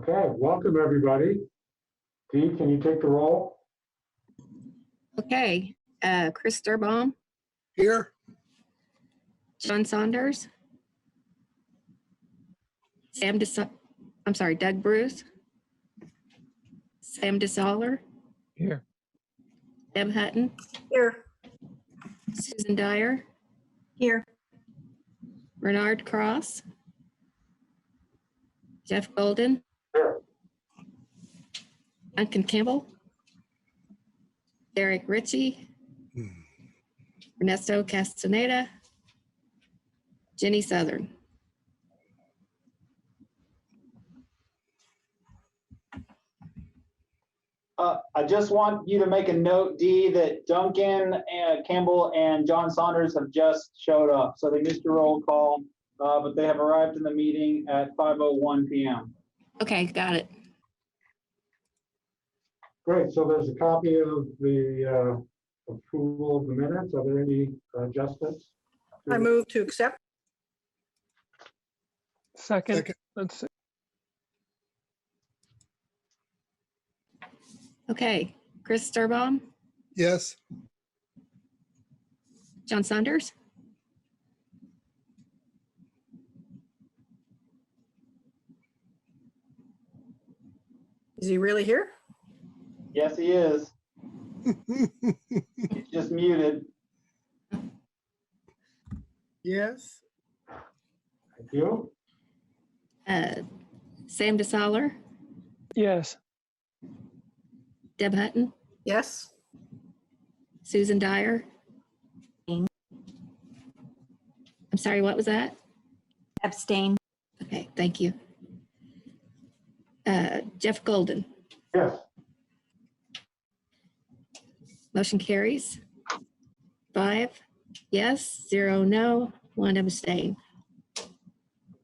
Okay, welcome everybody. Dee, can you take the roll? Okay, Chris Sturbaum, Here. John Saunders, Doug Bruce, Sam DeSaller, Here. Deb Hutton, Here. Susan Dyer, Here. Bernard Cross, Jeff Golden, Here. Duncan Campbell, Derek Ritchie, Ernesto Castaneda, Jenny Southern. I just want you to make a note, Dee, that Duncan Campbell and John Saunders have just showed up. So they missed your roll call, but they have arrived in the meeting at 5:01 p.m. Okay, got it. Great, so there's a copy of the approval of the minutes. Are there any adjustments? I move to accept. Second. Second. Let's see. Okay, Chris Sturbaum, Yes. John Saunders, Is he really here? Yes, he is. He's just muted. Yes. Thank you. Sam DeSaller, Yes. Deb Hutton, Yes. Susan Dyer. I'm sorry, what was that? Abstain. Okay, thank you. Jeff Golden, Yes, motion carries. 5 yes, 0 no, 1 abstain.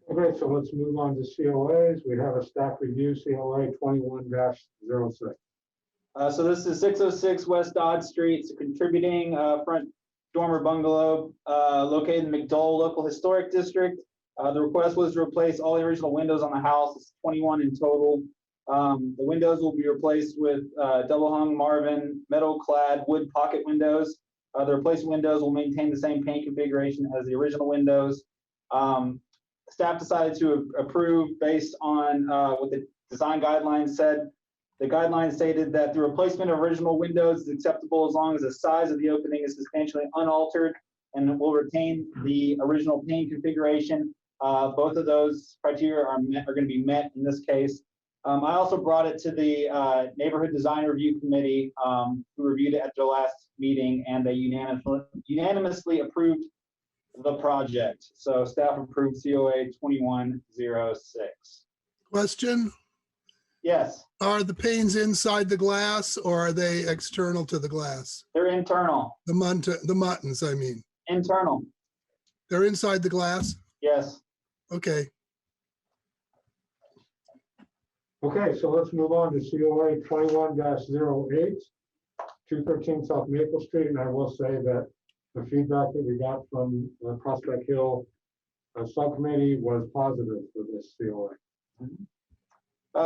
okay, so let's move on to COAs. We have a staff review COA 21-06. So this is 606 West Dodge Street. It's a contributing front dormer bungalow located in McDowell Local Historic District. The request was to replace all the original windows on the house. It's 21 in total. The windows will be replaced with double hung Marvin metal clad wood pocket windows. The replacement windows will maintain the same paint configuration as the original windows. Staff decided to approve based on what the design guidelines said. The guidelines stated that the replacement of original windows is acceptable as long as the size of the opening is substantially unaltered and will retain the original paint configuration. Both of those criteria are going to be met in this case. I also brought it to the Neighborhood Design Review Committee, who reviewed it at their last meeting, and they unanimously approved the project. So staff approved COA 2106. Question, Yes, are the panes inside the glass or are they external to the glass? they're internal. The muttons, I mean. Internal. They're inside the glass? Yes. Okay. Okay, so let's move on to COA 21-08, 213 South Maple Street. And I will say that the feedback that we got from the Prospect Hill subcommittee was positive for this COA.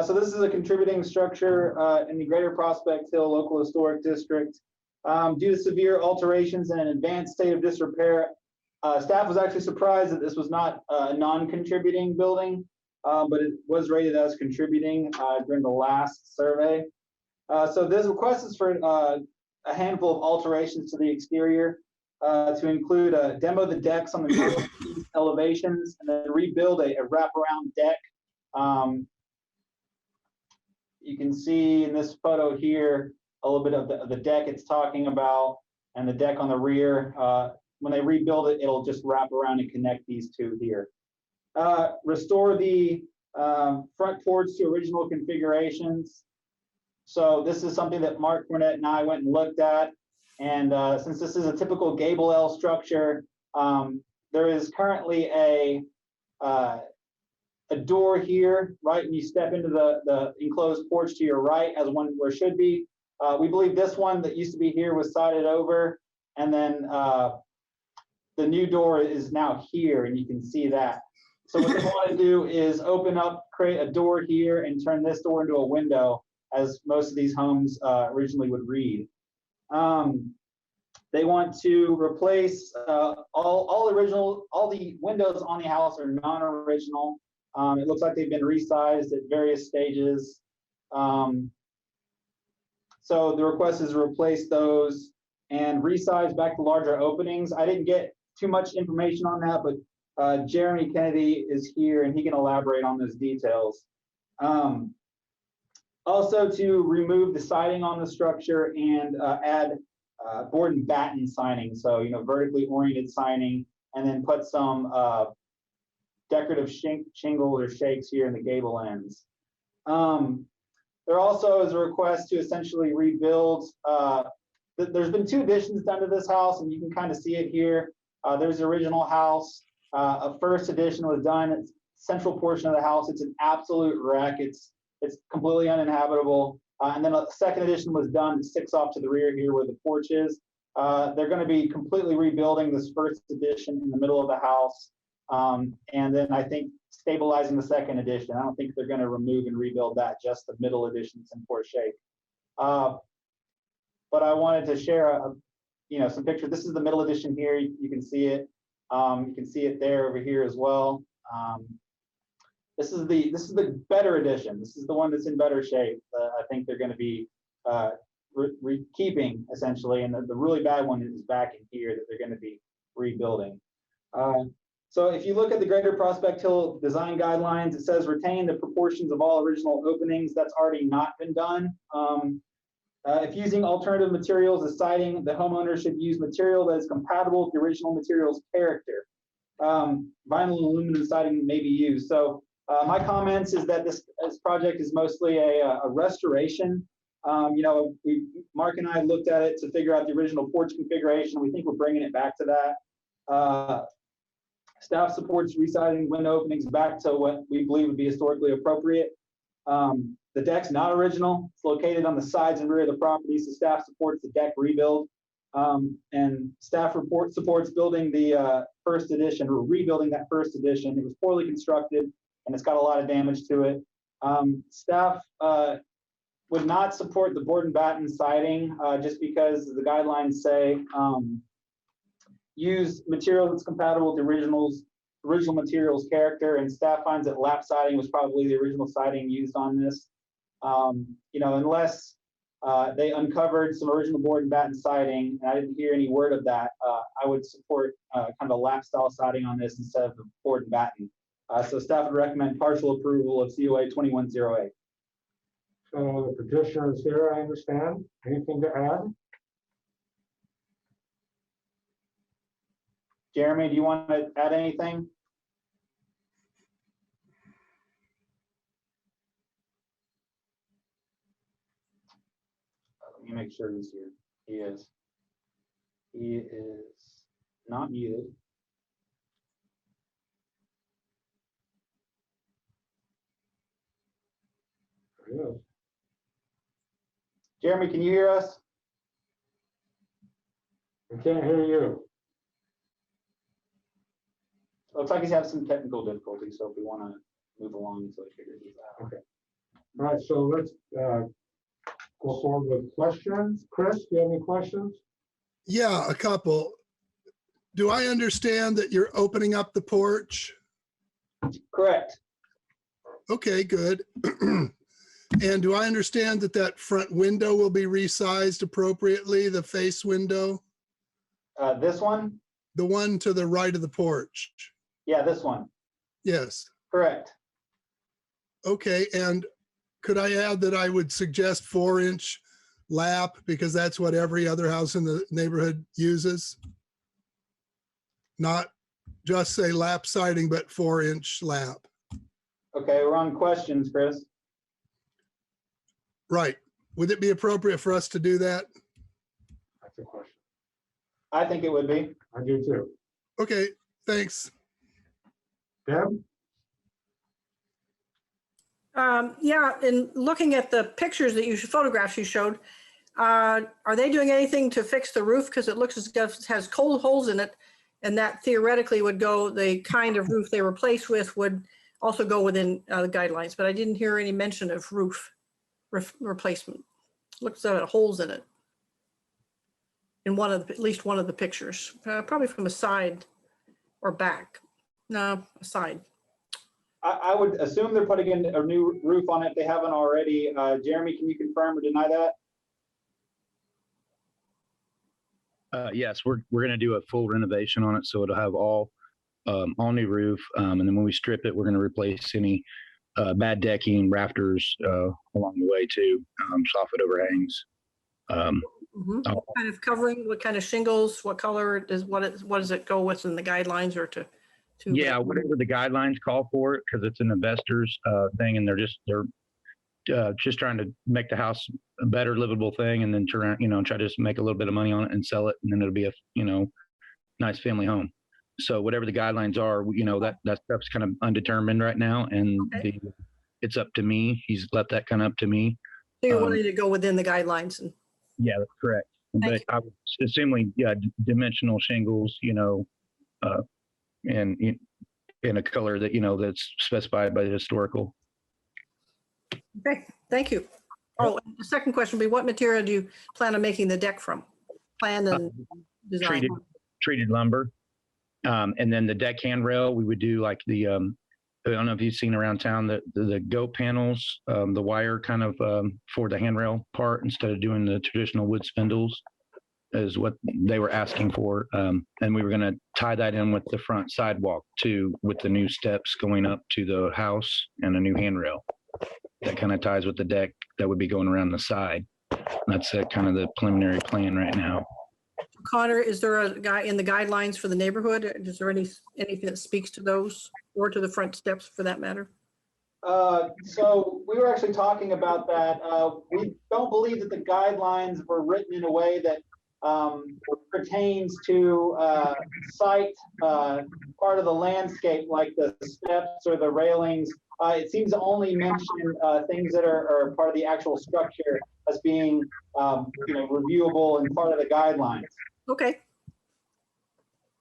So this is a contributing structure in the Greater Prospect Hill Local Historic District. Due to severe alterations and an advanced state of disrepair, staff was actually surprised that this was not a non-contributing building, but it was rated as contributing during the last survey. So this request is for a handful of alterations to the exterior to include demo the decks on the northeast elevations and then rebuild a wraparound deck. You can see in this photo here a little bit of the deck it's talking about and the deck on the rear. When they rebuild it, it'll just wrap around and connect these two here. Restore the front porch to original configurations. So this is something that Mark Cornett and I went and looked at. And since this is a typical gable L structure, there is currently a door here, right? When you step into the enclosed porch to your right, as one where should be. We believe this one that used to be here was sided over, and then the new door is now here, and you can see that. So what they want to do is open up, create a door here and turn this door into a window, as most of these homes originally would read. They want to replace all the windows on the house are non-original. It looks like they've been resized at various stages. So the request is to replace those and resize back to larger openings. I didn't get too much information on that, but Jeremy Kennedy is here and he can elaborate on those details. Also to remove the siding on the structure and add board and batten siding. So, vertically oriented siding, and then put some decorative shingles or shakes here in the gable ends. There also is a request to essentially rebuild. There's been 2 additions done to this house, and you can kind of see it here. There's the original house. A first addition was done. It's central portion of the house. It's an absolute wreck. It's completely uninhabitable. And then a second addition was done. It sticks off to the rear here where the porch is. They're going to be completely rebuilding this first addition in the middle of the house. And then I think stabilizing the second addition. I don't think they're going to remove and rebuild that, just the middle addition's in poor shape. But I wanted to share some pictures. This is the middle addition here. You can see it. You can see it there over here as well. This is the better edition. This is the one that's in better shape. I think they're going to be keeping essentially, and the really bad one is back in here that they're going to be rebuilding. So if you look at the Greater Prospect Hill design guidelines, it says retain the proportions of all original openings. That's already not been done. If using alternative materials as siding, the homeowner should use material that is compatible with the original material's character. Vinyl and aluminum siding may be used. So my comments is that this project is mostly a restoration. Mark and I looked at it to figure out the original porch configuration. We think we're bringing it back to that. Staff supports residing window openings back to what we believe would be historically appropriate. The deck's not original. It's located on the sides and rear of the property, so staff supports the deck rebuild. And staff supports building the first addition, or rebuilding that first addition. It was poorly constructed and it's got a lot of damage to it. Staff would not support the board and batten siding just because the guidelines say use material that's compatible with the original material's character, and staff finds that lap siding was probably the original siding used on this. Unless they uncovered some original board and batten siding, and I didn't hear any word of that, I would support kind of a lap style siding on this instead of the board and batten. So staff would recommend partial approval of COA 2108. So the petitioner is here, I understand. Anything to add? Jeremy, do you want to add anything? Let me make sure he's here. He is. He is not muted. There he is. Jeremy, can you hear us? I can't hear you. Looks like he's having some technical difficulties, so if we want to move along until he figures this out. Okay. All right, so let's go forward with questions. Chris, do you have any questions? Yeah, a couple. Do I understand that you're opening up the porch? Correct. Okay, good. And do I understand that that front window will be resized appropriately, the face window? This one? The one to the right of the porch? Yeah, this one. Yes. Correct. Okay, and could I add that I would suggest 4-inch lap, because that's what every other house in the neighborhood uses? Not just say lap siding, but 4-inch lap. Okay, we're on questions, Chris. Right. Would it be appropriate for us to do that? That's a question. I think it would be. I do too. Okay, thanks. Deb? Yeah, in looking at the pictures that photographs you showed, are they doing anything to fix the roof? Because it looks as if it has cold holes in it. And that theoretically would go, the kind of roof they replace with would also go within the guidelines, but I didn't hear any mention of roof replacement. Looks like it had holes in it. In one of, at least one of the pictures, probably from a side or back. No, a side. I would assume they're putting in a new roof on it if they haven't already. Jeremy, can you confirm or deny that? Yes, we're going to do a full renovation on it, so it'll have all new roof, and then when we strip it, we're going to replace any bad decking, rafters along the way too, soffit overhangs. What kind of covering, what kind of shingles, what color does, what does it go with in the guidelines or to? Yeah, whatever the guidelines call for it, because it's an investor's thing, and they're just trying to make the house a better livable thing, and then try to just make a little bit of money on it and sell it, and then it'll be a nice family home. So whatever the guidelines are, that stuff's kind of undetermined right now, and it's up to me. He's left that kind of up to me. So you're wanting to go within the guidelines and. Yeah, that's correct. But I was assuming, dimensional shingles, and in a color that, that's specified by the historical. Okay, thank you. Oh, the second question would be, what material do you plan on making the deck from? Plan and design. Treated lumber. And then the deck handrail, we would do like the, I don't know if you've seen around town, the goat panels, the wire kind of for the handrail part, instead of doing the traditional wood spindles, is what they were asking for. And we were going to tie that in with the front sidewalk too, with the new steps going up to the house and a new handrail. That kind of ties with the deck that would be going around the side. That's kind of the preliminary plan right now. Connor, is there a guy in the guidelines for the neighborhood? Is there anything that speaks to those or to the front steps for that matter? So we were actually talking about that. We don't believe that the guidelines were written in a way that pertains to site part of the landscape, like the steps or the railings. It seems to only mention things that are part of the actual structure as being reviewable and part of the guidelines. Okay.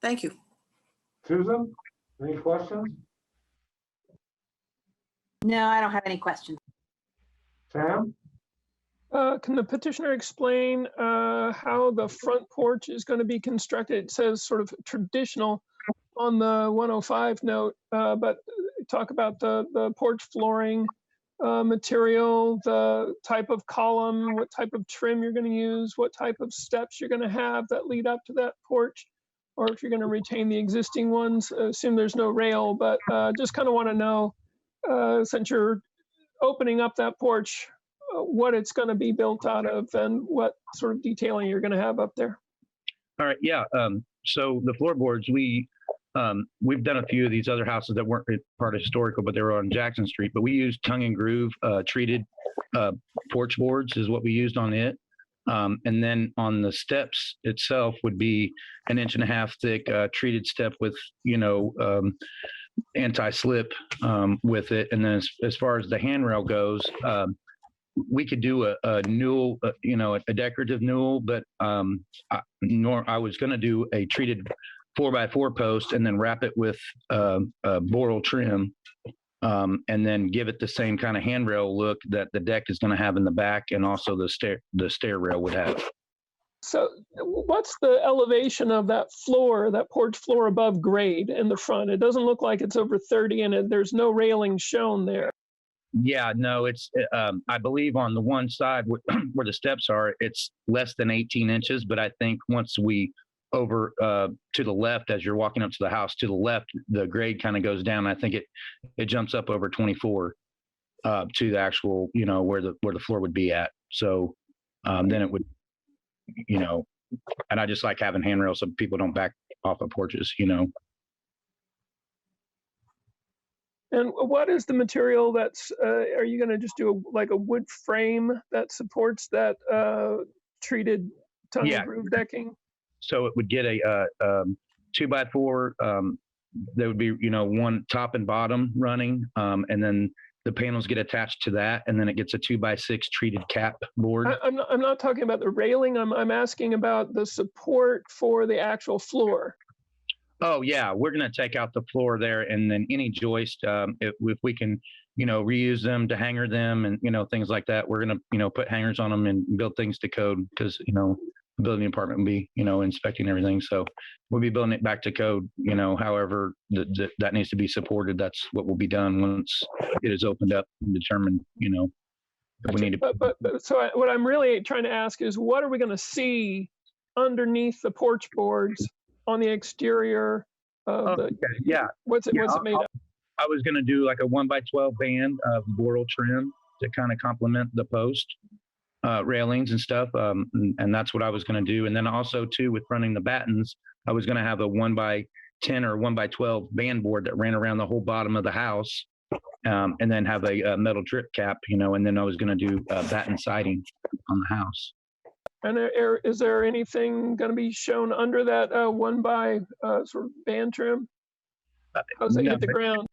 Thank you. Susan, any questions? No, I don't have any questions. Sam? Can the petitioner explain how the front porch is going to be constructed? It says sort of traditional on the 105 note, but talk about the porch flooring material, the type of column, what type of trim you're going to use, what type of steps you're going to have that lead up to that porch, or if you're going to retain the existing ones. Assume there's no rail, but just kind of want to know, since you're opening up that porch, what it's going to be built out of and what sort of detailing you're going to have up there. All right. Yeah. So the floorboards, we've done a few of these other houses that weren't part of historical, but they were on Jackson Street. But we used tongue and groove treated porch boards is what we used on it. And then on the steps itself would be 1.5 inch thick treated step with, anti-slip with it. And then as far as the handrail goes, we could do a newel, a decorative newel, but I was going to do a treated 4x4 post and then wrap it with boral trim, and then give it the same kind of handrail look that the deck is going to have in the back, and also the stair rail would have. So what's the elevation of that floor, that porch floor above grade in the front? It doesn't look like it's over 30 and there's no railing shown there. Yeah, no, it's, I believe on the one side where the steps are, it's less than 18 inches. But I think once we over to the left, as you're walking up to the house, to the left, the grade kind of goes down. I think it jumps up over 24 to the actual, where the floor would be at. So then it would, and I just like having handrails so people don't back off of porches, And what is the material that's, are you going to just do a wood frame that supports that treated tongue and groove decking? So it would get a 2x4, there would be, one top and bottom running, and then the panels get attached to that, and then it gets a 2x6 treated cap board. I'm not talking about the railing. I'm asking about the support for the actual floor. Oh yeah, we're gonna take out the floor there, and then any joist, if we can, reuse them to hanger them, and things like that. We're gonna, put hangers on them and build things to code because the building department will be, inspecting everything. So we'll be building it back to code. However that needs to be supported. That's what will be done once it is opened up and determined. If we need to. What I'm really trying to ask is, what are we going to see underneath the porch boards on the exterior of the? Okay, yeah. What's it made of? I was going to do like a 1x12 band of boral trim to kind of complement the post railings and stuff. And that's what I was going to do. And then also too, with running the battens, I was going to have a 1x10 or 1x12 band board that ran around the whole bottom of the house. And then have a metal drip cap, and then I was going to do batten siding on the house. And is there anything going to be shown under that 1x sort of band trim? How's it hit the ground?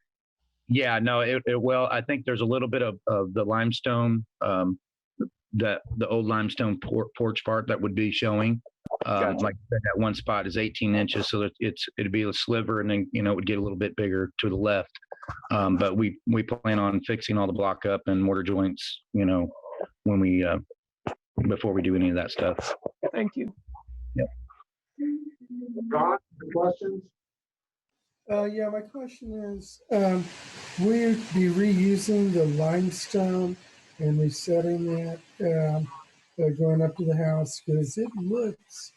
Yeah, no, it will. I think there's a little bit of the limestone, the old limestone porch part that would be showing. Gotcha. Like that one spot is 18 inches, so that it'd be a sliver, and then it would get a little bit bigger to the left. But we plan on fixing all the block up and mortar joints, when we before we do any of that stuff. Thank you. Yep. John, questions? Yeah, my question is, will you be reusing the limestone and resetting that going up to the house? Because it looks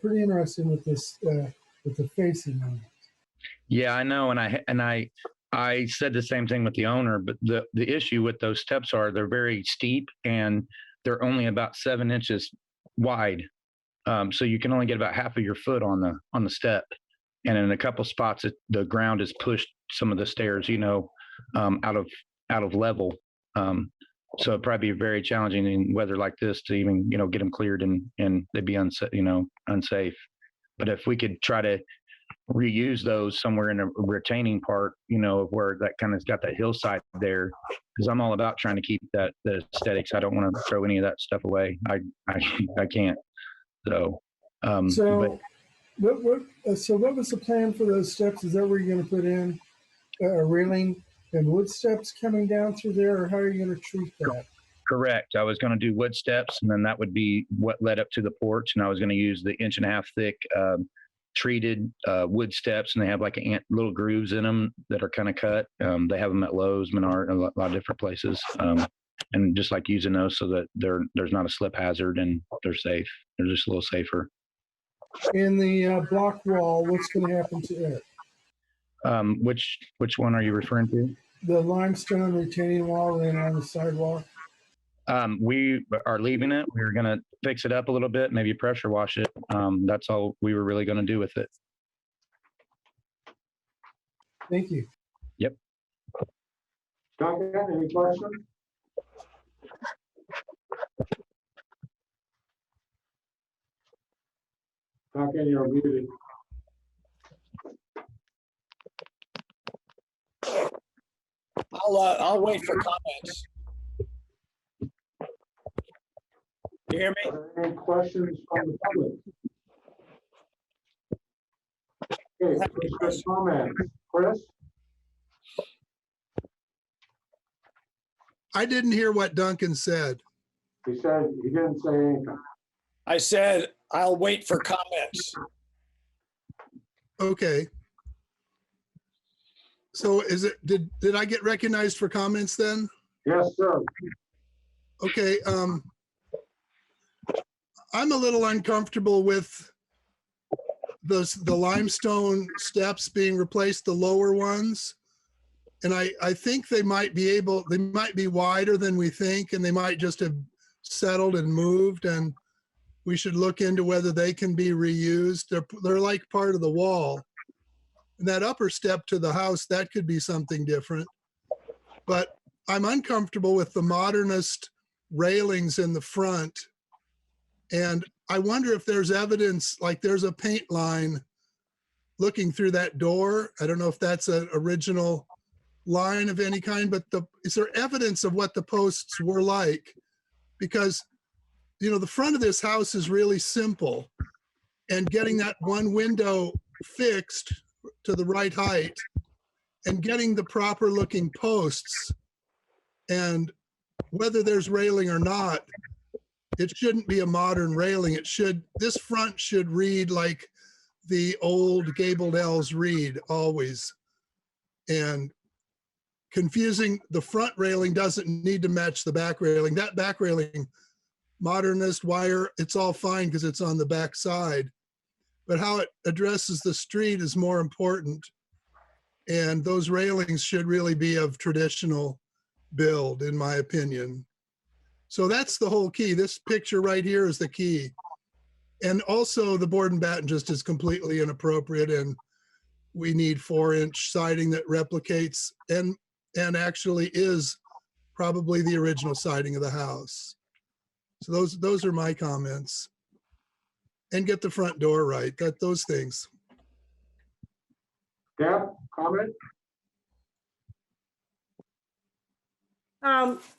pretty interesting with this, with the facing on it. Yeah, I know, and I said the same thing with the owner, but the issue with those steps are they're very steep and they're only about 7 inches wide, so you can only get about half of your foot on the step, and in a couple spots the ground has pushed some of the stairs, out of level. So it'd probably be very challenging in weather like this to even get them cleared and they'd be unsafe. But if we could try to reuse those somewhere in a retaining part, where that kind of got that hillside there, because I'm all about trying to keep the aesthetics. I don't want to throw any of that stuff away. I can't. So, what was the plan for those steps? Is that where you're going to put in a railing and wood steps coming down through there, or how are you going to treat that? Correct. I was going to do wood steps, and then that would be what led up to the porch, and I was going to use the 1.5 inch thick treated wood steps, and they have like little grooves in them that are kind of cut. They have them at Lowe's, Menard, a lot of different places, and just like using those so that there's not a slip hazard and they're safe. They're just a little safer. In the block wall, what's going to happen to it? Which one are you referring to? The limestone retaining wall and on the sidewalk. We are leaving it. We're going to fix it up a little bit, maybe pressure wash it. That's all we were really going to do with it. Thank you. Yep. Duncan, any questions? Duncan, you're muted. I'll wait for comments. You hear me? Are there any questions from the public? Okay, Chris, comments. Chris? I didn't hear what Duncan said. He said he didn't say anything. I said I'll wait for comments. Okay. So did I get recognized for comments then? Yes, sir. Okay. I'm a little uncomfortable with the limestone steps being replaced, the lower ones. And I think they might be wider than we think, and they might just have settled and moved, and we should look into whether they can be reused. They're like part of the wall. And that upper step to the house, that could be something different. But I'm uncomfortable with the modernist railings in the front. And I wonder if there's evidence, like there's a paint line looking through that door. I don't know if that's an original line of any kind, but is there evidence of what the posts were like? Because, the front of this house is really simple. And getting that one window fixed to the right height and getting the proper looking posts. And whether there's railing or not, it shouldn't be a modern railing. This front should read like the old gabled ells read always. And confusing the front railing doesn't need to match the back railing. That back railing, modernist wire, it's all fine because it's on the back side. But how it addresses the street is more important. And those railings should really be of traditional build, in my opinion. So that's the whole key. This picture right here is the key. And also the board and batten just is completely inappropriate, and we need 4-inch siding that replicates and actually is probably the original siding of the house. So those are my comments. And get the front door right, those things. Deb, comment?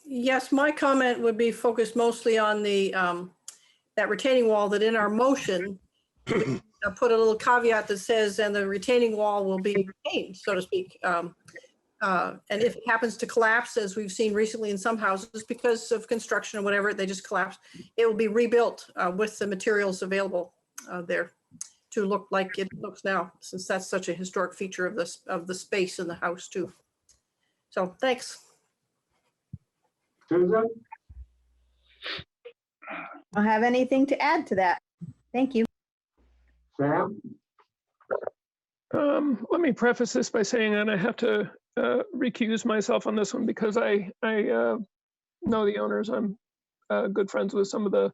Yes, my comment would be focused mostly on the, that retaining wall that in our motion, I put a little caveat that says, and the retaining wall will be retained, so to speak. And if it happens to collapse, as we've seen recently in some houses, because of construction or whatever, they just collapse, it will be rebuilt with the materials available there to look like it looks now, since that's such a historic feature of the space in the house too. So thanks. Susan? I don't have anything to add to that. Thank you. Sam? Let me preface this by saying that I have to recuse myself on this one because I know the owners. I'm good friends with some of the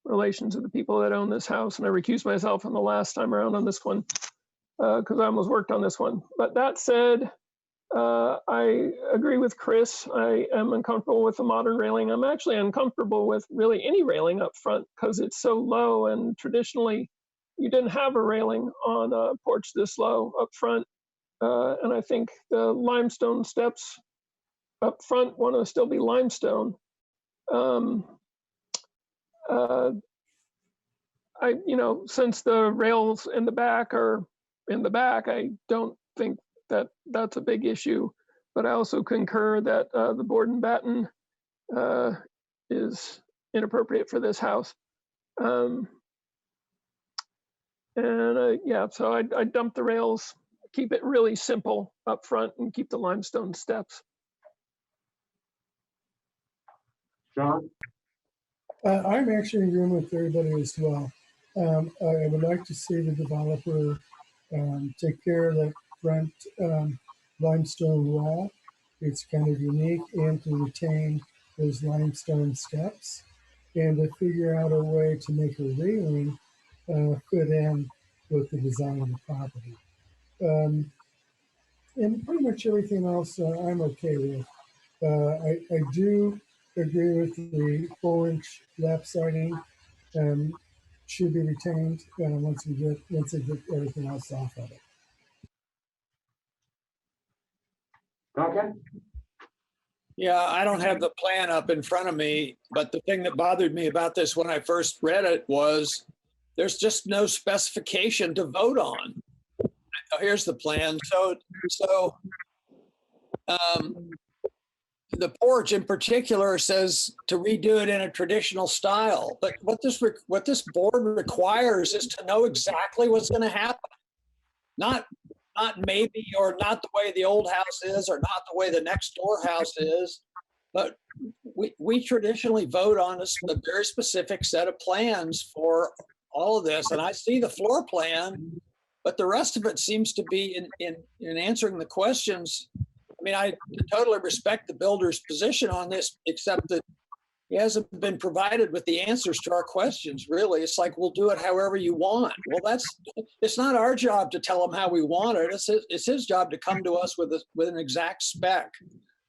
relations of the people that own this house, and I recused myself on the last time around on this one because I almost worked on this one. But that said, I agree with Chris. I am uncomfortable with the modern railing. I'm actually uncomfortable with really any railing up front because it's so low, and traditionally you didn't have a railing on a porch this low up front. And I think the limestone steps up front want to still be limestone. Since the rails in the back are in the back, I don't think that that's a big issue. But I also concur that the board and batten is inappropriate for this house. So I dump the rails, keep it really simple up front, and keep the limestone steps. John? I'm actually in agreement with everybody as well. I would like to see the developer take care of that front limestone wall. It's kind of unique, and to retain those limestone steps, and to figure out a way to make a railing fit in with the design of the property. And pretty much everything else I'm okay with. I do agree with the 4-inch lap siding should be retained once they get everything else off of it. Duncan? Yeah, I don't have the plan up in front of me, but the thing that bothered me about this when I first read it was there's just no specification to vote on. Oh, here's the plan. So the porch in particular says to redo it in a traditional style, but what this board requires is to know exactly what's going to happen. Not maybe, or not the way the old house is, or not the way the next door house is, but we traditionally vote on a very specific set of plans for all of this. And I see the floor plan, but the rest of it seems to be in answering the questions. I mean, I totally respect the builder's position on this, except that he hasn't been provided with the answers to our questions, really. It's like, we'll do it however you want. Well, it's not our job to tell him how we want it. It's his job to come to us with an exact spec.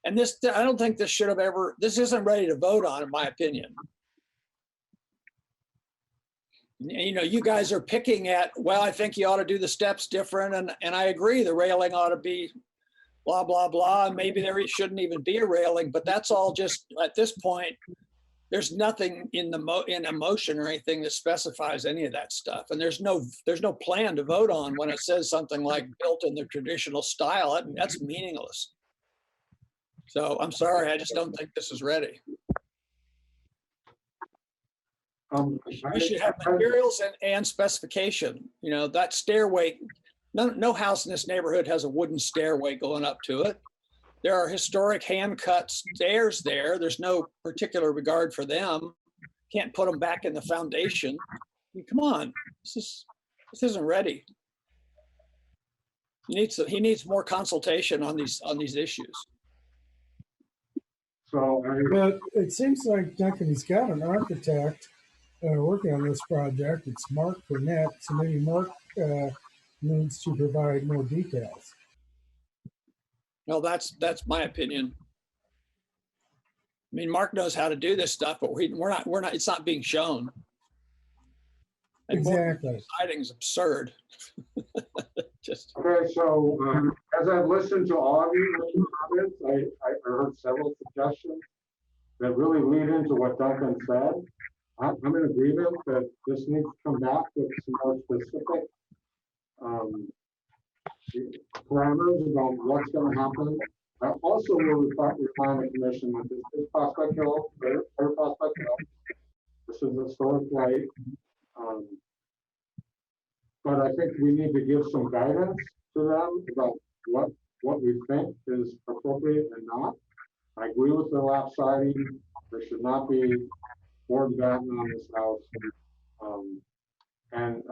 And this, I don't think this isn't ready to vote on, in my opinion. You know, you guys are picking at, well, I think you ought to do the steps different. And I agree, the railing ought to be blah, blah, blah. And maybe there shouldn't even be a railing, but that's all just, at this point, there's nothing in a motion or anything that specifies any of that stuff. And there's no plan to vote on when it says something like built in the traditional style. That's meaningless. So I'm sorry, I just don't think this is ready. We should have materials and specification. You know, that stairway, no house in this neighborhood has a wooden stairway going up to it. There are historic hand-cut stairs there. There's no particular regard for them. Can't put them back in the foundation. I mean, come on, this isn't ready. He needs more consultation on these issues. So, But it seems like Duncan, he's got an architect working on this project. It's Mark Burnett, so maybe Mark needs to provide more details. No, that's my opinion. I mean, Mark knows how to do this stuff, but we're not. It's not being shown. And Exactly. Deciding is absurd. Just okay, so as I've listened to all of you comments, I heard several suggestions that really lead into what Duncan said. I'm in agreement that this needs to come back with some more specific parameters about what's going to happen. I also will remind the commission that this is Prospect Hill, their Prospect Hill. This is a historic light. But I think we need to give some guidance to them about what we think is appropriate and not. I agree with the lap siding. There should not be board batten on this house. And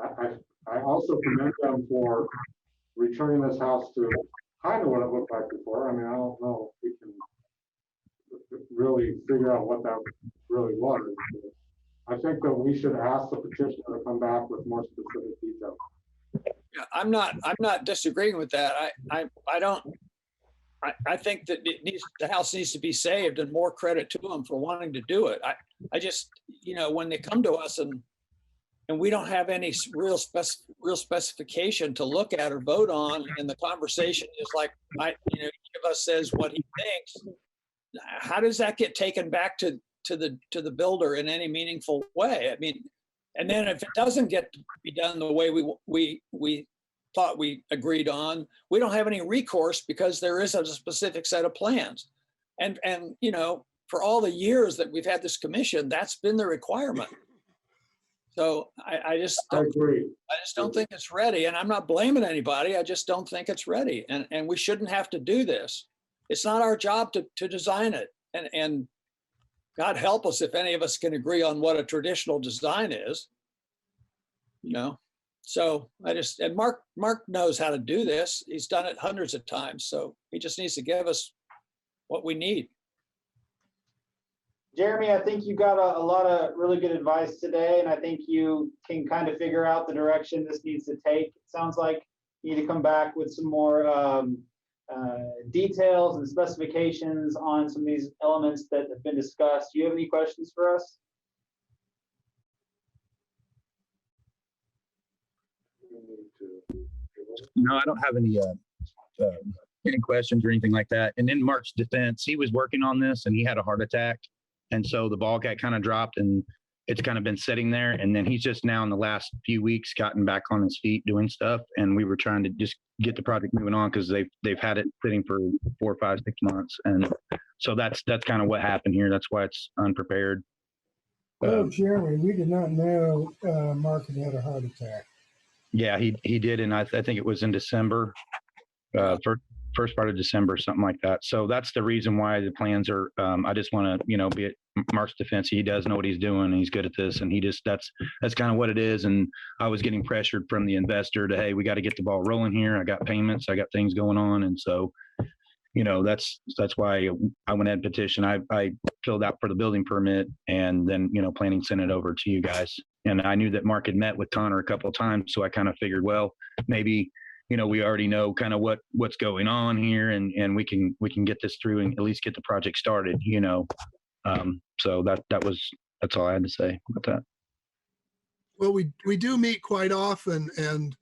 I also commend them for returning this house to kind of what it looked like before. I mean, I don't know if we can really figure out what that really was. I think that we should ask the petitioner to come back with more specific details. Yeah, I'm not disagreeing with that. I think that the house needs to be saved, and more credit to them for wanting to do it. I just, you know, when they come to us and we don't have any real specification to look at or vote on, and the conversation is like, each of us says what he thinks. How does that get taken back to the builder in any meaningful way? I mean, and then if it doesn't get to be done the way we thought we agreed on, we don't have any recourse because there is a specific set of plans. And you know, for all the years that we've had this commission, that's been the requirement. So I just don't think it's ready. And I'm not blaming anybody. I just don't think it's ready. And we shouldn't have to do this. It's not our job to design it. And God help us if any of us can agree on what a traditional design is, you know? So and Mark knows how to do this. He's done it hundreds of times. So he just needs to give us what we need. Jeremy, I think you got a lot of really good advice today, and I think you can kind of figure out the direction this needs to take. It sounds like you need to come back with some more details and specifications on some of these elements that have been discussed. Do you have any questions for us? No, I don't have any questions or anything like that. And in Mark's defense, he was working on this and he had a heart attack. And so the ball got kind of dropped and it's kind of been sitting there. And then he's just now in the last few weeks gotten back on his feet doing stuff. And we were trying to just get the project moving on because they've had it sitting for 4, 5, 6 months. And so that's kind of what happened here. That's why it's unprepared. Oh, Jeremy, we did not know Mark had a heart attack. Yeah, he did. And I think it was in December, first part of December, something like that. So that's the reason why the plans are, I just want to, be at Mark's defense. He does know what he's doing and he's good at this. And that's kind of what it is. And I was getting pressured from the investor to, hey, we got to get the ball rolling here. I got payments, I got things going on. And so, that's why I went ahead and petition. I filled out for the building permit and then, planning sent it over to you guys. And I knew that Mark had met with Connor a couple of times. So I kind of figured, well, maybe, we already know kind of what's going on here and we can get this through and at least get the project started, So that's all I had to say about that. Well, we do meet quite often and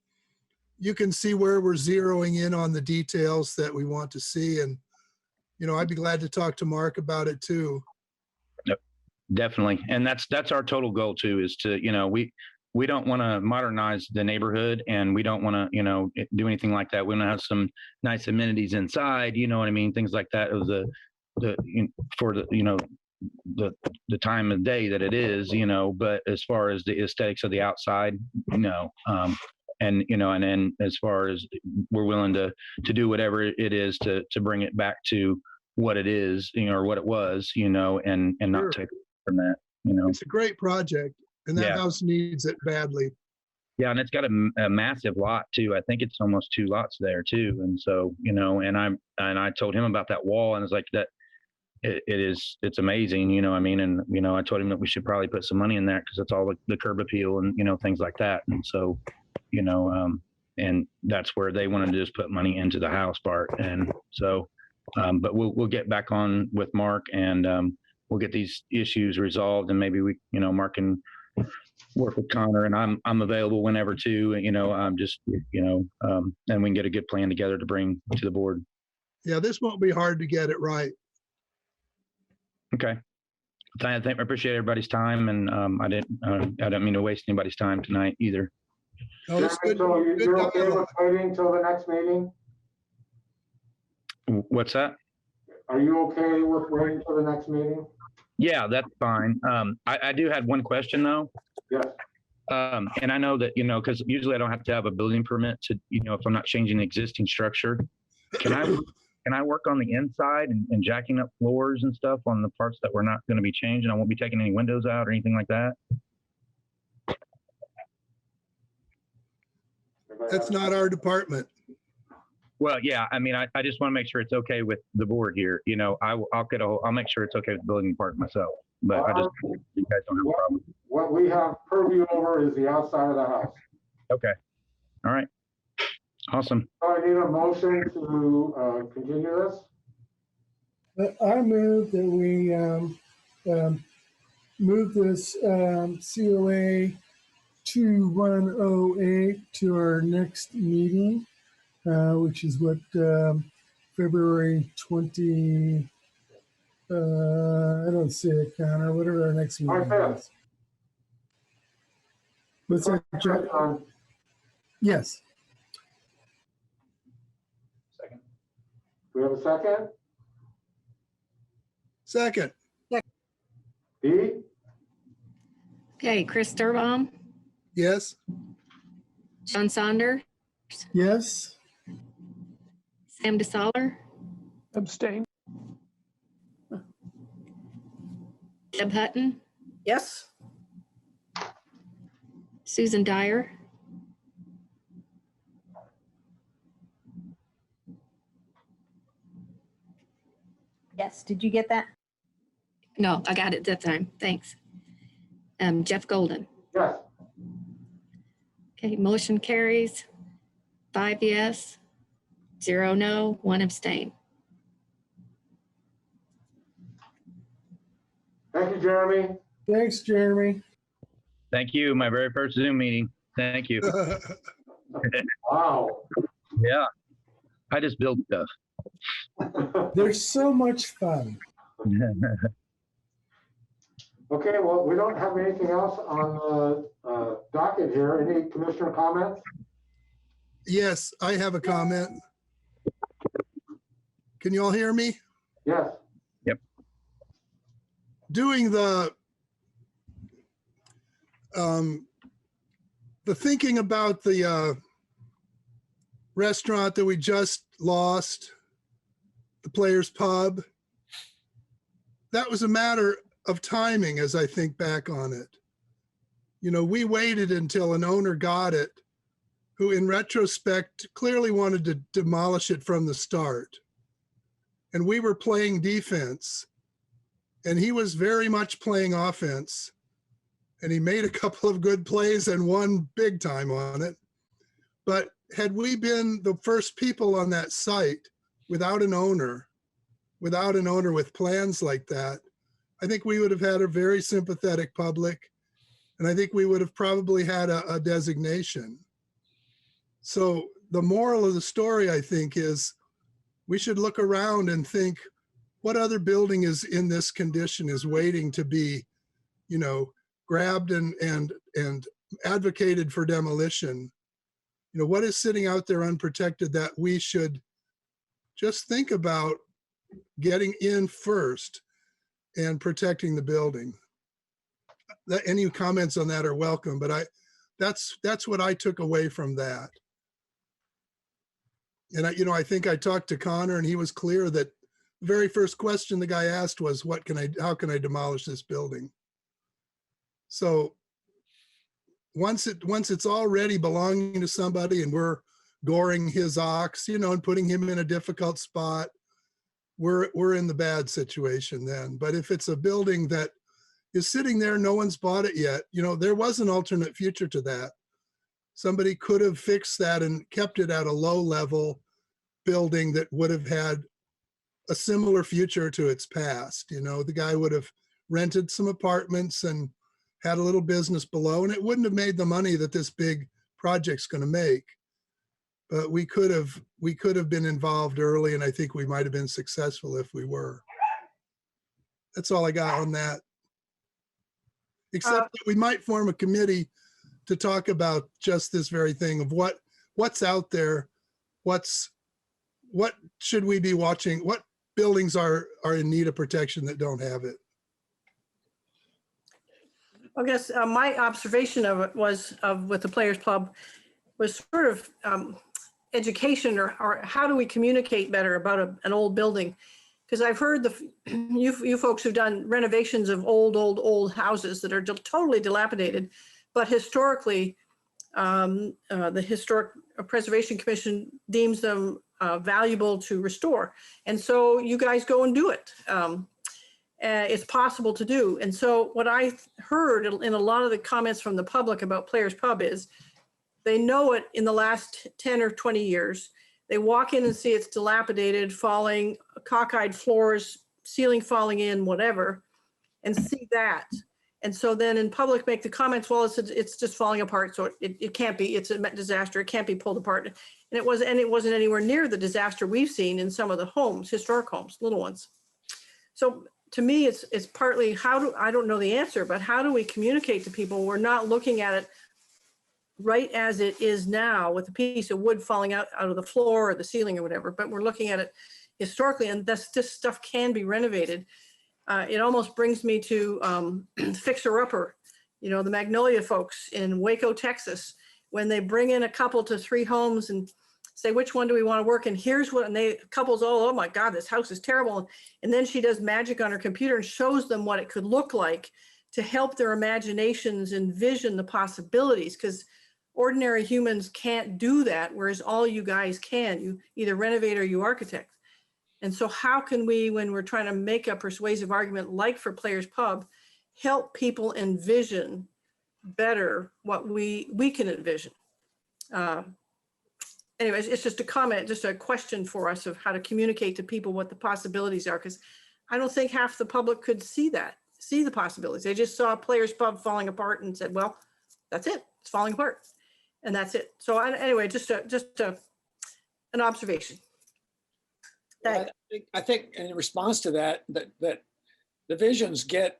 you can see where we're zeroing in on the details that we want to see. And, I'd be glad to talk to Mark about it too. Yep. definitely. And that's our total goal too, is to, we don't want to modernize the neighborhood, and we don't want to, do anything like that. We want to have some nice amenities inside, you know what I mean? Things like that of for the time of day that it is, but as far as the aesthetics of the outside, no. And then as far as we're willing to do whatever it is to bring it back to what it is, or what it was, and not Sure. take from that, It's a great project, and that Yeah. house needs it badly. Yeah, and it's got a massive lot too. I think it's almost 2 lots there too. And so, and I told him about that wall, and it's like that. It's amazing, I mean, and I told him that we should probably put some money in that because it's all the curb appeal and things like that. And so, and that's where they wanted to just put money into the house part. And so, but we'll get back on with Mark, and we'll get these issues resolved, and maybe we, Mark can work with Connor, and I'm available whenever too. I'm just, and we can get a good plan together to bring to the board. Yeah, this won't be hard to get it right. Okay. I appreciate everybody's time, and I don't mean to waste anybody's time tonight either. No, it's good. So good you're okay dialogue. with waiting until the next meeting? What's that? Are you okay with waiting until the next meeting? Yeah, that's fine. I do have one question though. Yes. And I know that, because usually I don't have to have a building permit to, if I'm not changing the existing structure. Can I work on the inside and jacking up floors and stuff on the parts that we're not going to be changing? I won't be taking any windows out or anything like that. That's not our department. Well, yeah, I mean, I just want to make sure it's okay with the board here. I'll make sure it's okay with the building department myself, but I just, you guys don't have a problem. What we have purview over is the outside of the house. Okay. All right. Awesome. So I need a motion to continue this. I move that we move this COA 2108 to our next meeting, which is what, February 20, I don't see it, Connor, whatever our next meeting is. What's that, Jeff? Yes. Second. Do we have a second? Second, Dee? Okay, Chris Sturbaum, yes. John Saunders, Yes. Sam DeSaller, Abstain. Deb Hutton, Yes, Susan Dyer, Yes, did you get that? no, I got it that time, thanks. Jeff Golden. Yes. Okay, motion carries. 5 yes, 0 no, 1 abstain. Thank you, Jeremy. Thanks, Jeremy. Thank you. My very first Zoom meeting. Thank you. Wow. Yeah. I just build stuff. They're so much fun. Okay, well, we don't have anything else on the docket here. Any commissioner comments? Yes, I have a comment. Can you all hear me? Yes. Doing the thinking about the restaurant that we just lost, the Players Pub, that was a matter of timing as I think back on it. We waited until an owner got it who in retrospect clearly wanted to demolish it from the start. And we were playing defense. And he was very much playing offense. And he made a couple of good plays and won big time on it. But had we been the first people on that site without an owner with plans like that, I think we would have had a very sympathetic public. And I think we would have probably had a designation. So the moral of the story, I think, is we should look around and think, what other building is in this condition is waiting to be you know, grabbed and advocated for demolition, you know, what is sitting out there unprotected that we should just think about getting in first and protecting the building? Any comments on that are welcome, but that's what I took away from that. And I think I talked to Connor, and he was clear that the very first question the guy asked was, how can I demolish this building? So once it's already belonging to somebody and we're goring his ox, you know, and putting him in a difficult spot, we're in the bad situation then. But if it's a building that is sitting there, no one's bought it yet, you know, there was an alternate future to that. Somebody could have fixed that and kept it at a low level building that would have had a similar future to its past. You know, the guy would have rented some apartments and had a little business below, and it wouldn't have made the money that this big project's going to make. But we could have been involved early, and I think we might have been successful if we were. That's all I got on that. Except that we might form a committee to talk about just this very thing of what's out there, what should we be watching, what buildings are in need of protection that don't have it. I guess my observation of it was with the Players Club was sort of education or how do we communicate better about an old building? Because I've heard you folks who've done renovations of old houses that are totally dilapidated, but historically, the Historic Preservation Commission deems them valuable to restore. And so you guys go and do it. It's possible to do. And so what I heard in a lot of the comments from the public about Players Pub is they know it in the last 10 or 20 years. They walk in and see it's dilapidated, falling, cockeyed floors, ceiling falling in, whatever, and see that. And so then in public make the comments, well, it's just falling apart. So it can't be, it's a disaster. It can't be pulled apart. And it wasn't anywhere near the disaster we've seen in some of the homes, historic homes, little ones. So to me, it's partly I don't know the answer, but how do we communicate to people? We're not looking at it right as it is now with a piece of wood falling out of the floor or the ceiling or whatever, but we're looking at it historically, and this stuff can be renovated. It almost brings me to Fixer Upper, you know, the Magnolia folks in Waco, Texas, when they bring in a couple to 3 homes and say, which one do we want to work in? Here's what, and couples, oh my God, this house is terrible. And then she does magic on her computer and shows them what it could look like to help their imaginations envision the possibilities, because ordinary humans can't do that, whereas all you guys can. You either renovate or you architect. And so how can we, when we're trying to make a persuasive argument like for Players Pub, help people envision better what we can envision? Anyways, it's just a comment, just a question for us of how to communicate to people what the possibilities are, because I don't think half the public could see the possibilities. They just saw Players Pub falling apart and said, well, that's it, it's falling apart. And that's it. So anyway, just an observation. I think in response to that the visions get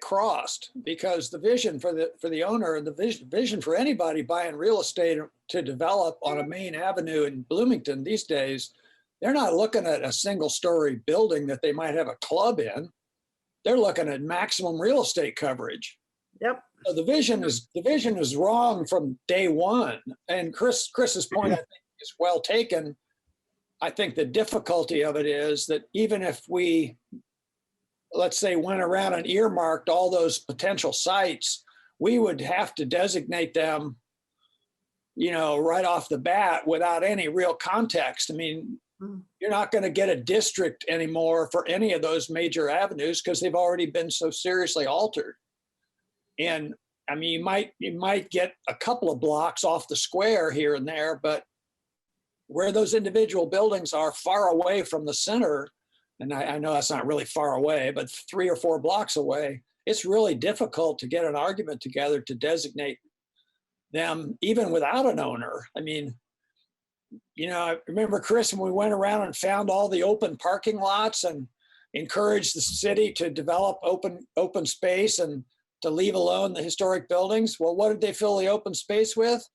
crossed, because the vision for the owner and the vision for anybody buying real estate to develop on a main avenue in Bloomington these days, they're not looking at a single story building that they might have a club in. They're looking at maximum real estate coverage. Yep. So the vision is wrong from day one. And Chris's point, I think, is well taken. I think the difficulty of it is that even if we, let's say, went around and earmarked all those potential sites, we would have to designate them, you know, right off the bat without any real context. I mean, you're not going to get a district anymore for any of those major avenues because they've already been so seriously altered. And I mean, you might get a couple of blocks off the square here and there, but where those individual buildings are far away from the center, and I know that's not really far away, but 3 or 4 blocks away, it's really difficult to get an argument together to designate them even without an owner. I mean, you know, I remember, Chris, when we went around and found all the open parking lots and encouraged the city to develop open space and to leave alone the historic buildings. Well, what did they fill the open space with?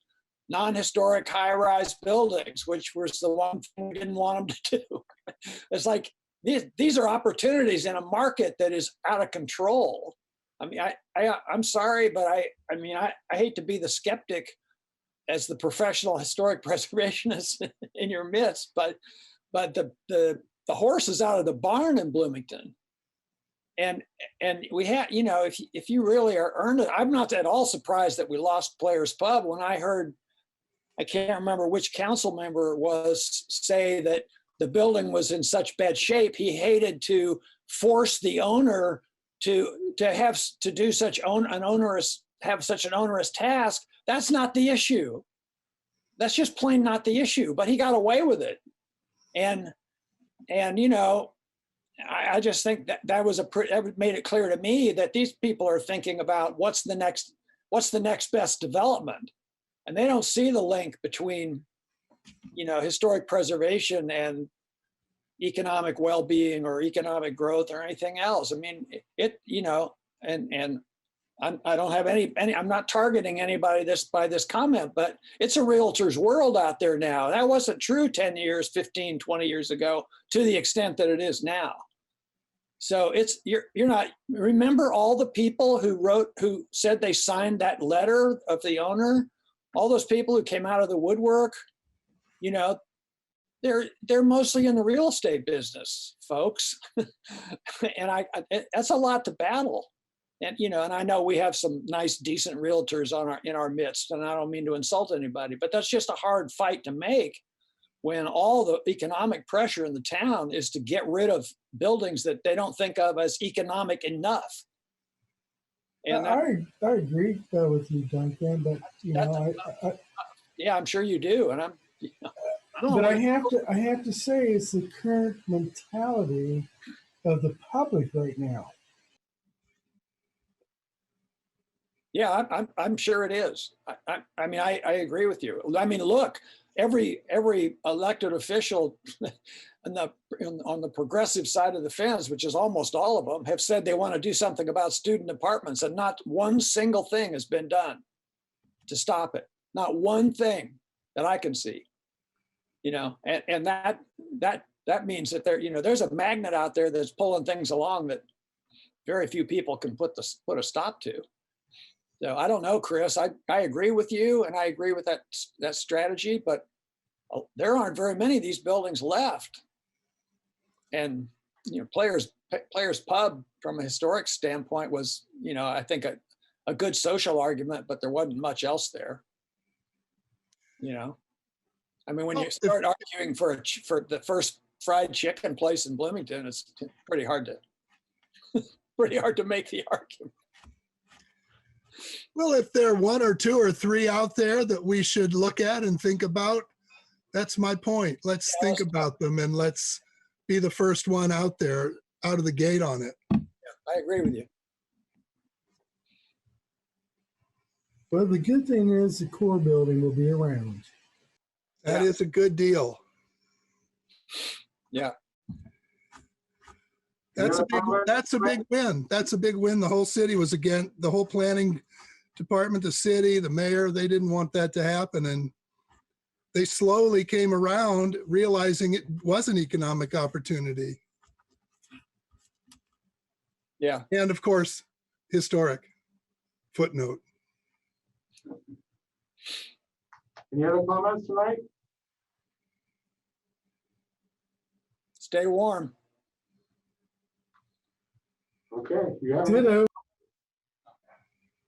Non-historic high-rise buildings, which was the one thing we didn't want them to do. It's like, these are opportunities in a market that is out of control. I mean, I'm sorry, but I mean, I hate to be the skeptic as the professional historic preservationist in your midst, but the horse is out of the barn in Bloomington. And we had, you know, if you really are earned it, I'm not at all surprised that we lost Players Pub. When I heard, I can't remember which council member it was, say that the building was in such bad shape, he hated to force the owner to have to do such an onerous task. That's not the issue. That's just plain not the issue. But he got away with it, and you know, I just think that that made it clear to me that these people are thinking about what's the next best development, and they don't see the link between, you know, historic preservation and economic well-being or economic growth or anything else. I mean, you know, and I don't have any, I'm not targeting anybody by this comment, but it's a realtor's world out there now. That wasn't true 10 years, 15, 20 years ago to the extent that it is now. So you're not, remember all the people who said they signed that letter of the owner, all those people who came out of the woodwork, you know, they're mostly in the real estate business, folks. And that's a lot to battle. And, you know, and I know we have some nice, decent realtors in our midst, and I don't mean to insult anybody, but that's just a hard fight to make when all the economic pressure in the town is to get rid of buildings that they don't think of as economic enough. And I agree with you, Duncan, but you know, yeah, I'm sure you do, and I have to say it's the current mentality of the public right now. Yeah, I'm sure it is. I mean, I agree with you. I mean, look, every elected official on the progressive side of the fence, which is almost all of them, have said they want to do something about student apartments, and not one single thing has been done to stop it. Not one thing that I can see. You know, and that means that there's a magnet out there that's pulling things along that very few people can put a stop to. So I don't know, Chris. I agree with you, and I agree with that strategy, but there aren't very many of these buildings left. And you know, Players Pub from a historic standpoint was, you know, I think a good social argument, but there wasn't much else there. You know, I mean, when you start arguing for the first fried chicken place in Bloomington, it's pretty hard to make the argument. Well, if there are one or two or three out there that we should look at and think about, that's my point. Let's think about them, and let's be the first one out there, out of the gate on it. Yeah, I agree with you. Well, the good thing is the core building will be around. That is a good deal. Yeah. That's a big win. That's a big win. The whole city was the whole planning department, the city, the mayor, they didn't want that to happen. And they slowly came around realizing it was an economic opportunity. Yeah. And of course, historic footnote. Any other comments tonight? Stay warm. Okay, you have it. Ditto.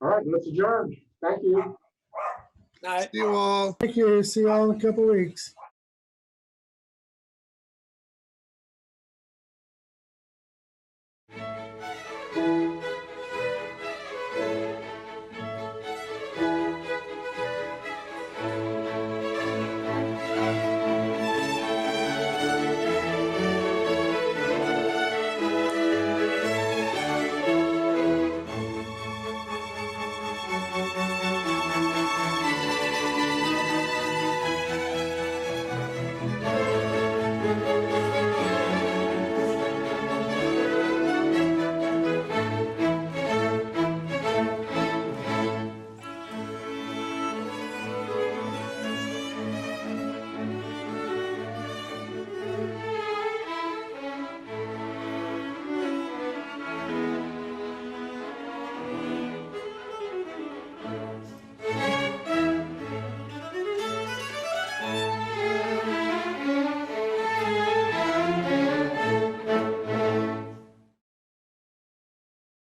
All right, let's adjourn. Thank you. Night. See you all. Thank you. See you all in a couple weeks.